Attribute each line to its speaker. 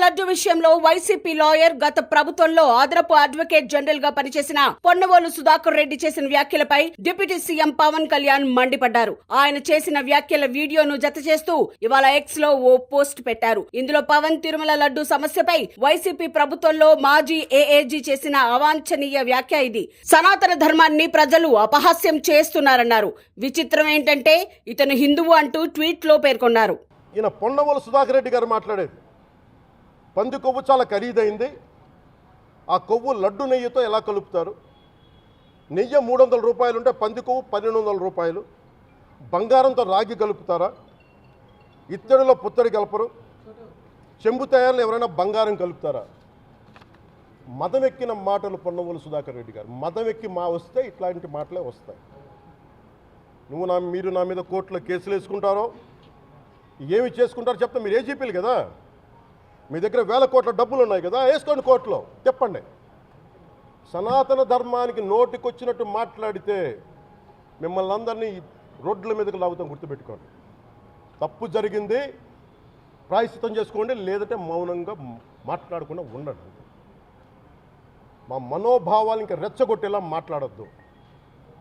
Speaker 1: లడ్డు విషయంలో YCP lawyer గత ప్రభుత్వంలో అదనపు అడ్వకేట్ జనరల్ గా పనిచేసిన పొన్నవోలు సుధాకర్ రెడ్డి చేసిన వ్యాఖ్యలపై డిప్యూటీ సీఎం పవన్ కళ్యాణ్ మండిపడ్డారు. ఆయన చేసిన వ్యాఖ్యల వీడియోను జత చేస్తూ ఇవాళ ఎక్స్ లో ఓ పోస్ట్ పెట్టారు. ఇందులో పవన్ తిరుమల లడ్డు సమస్యపై వైసీపీ ప్రభుత్వంలో మాజీ ఏఏజీ చేసిన అవాంఛనీయ వ్యాఖ్య ఇది. సనాతన ధర్మాన్ని ప్రజలు అపహాస్యం చేస్తున్నారన్నారు. విచిత్రం ఏంటంటే ఇతను హిందువు అంటూ ట్వీట్ లో పేర్కొన్నారు.
Speaker 2: ఈయన పొన్నవోలు సుధాకర్ రెడ్డి గారు మాట్లాడేది పంది కొవ్వు చాలా ఖరీదైంది, ఆ కొవ్వు లడ్డు నెయ్యితో ఎలా కలుపుతారు, నెయ్యి 300 రూపాయలు ఉంటే పంది కొవ్వు 1200 రూపాయలు, బంగారంతో రాగి కలుపుతారా, ఇత్తడిలో పుత్తడి కలపరు, చెంబు తయారులో ఎవరైనా బంగారం కలుపుతారా? మదమెక్కిన మాటలు పొన్నవోలు సుధాకర్ రెడ్డి గారు. మదమెక్కి వస్తే ఇట్లాంటి మాటలే వస్తాయి. మీరు నా మీద కోర్టులో కేసులు వేసుకుంటారో ఏమి చేసుకుంటారో చెప్తే మీరు ఏజీపీలు కదా, మీ దగ్గర వేల కోట్ల డబ్బులు ఉన్నాయి కదా, వేసుకోండి కోర్టులో, చెప్పండి. సనాతన ధర్మానికి నోటికొచ్చినట్టు మాట్లాడితే మిమ్మల్ని అందరినీ రోడ్ల మీదకి లాగుతాం, గుర్తుపెట్టుకోండి. తప్పు జరిగింది, ప్రాయశ్చిత్తం చేసుకోండి, లేదంటే మౌనంగా మాట్లాడకుండా ఉండండి. మా మనోభావాలు ఇంకా రెచ్చగొట్టేలా మాట్లాడొద్దు.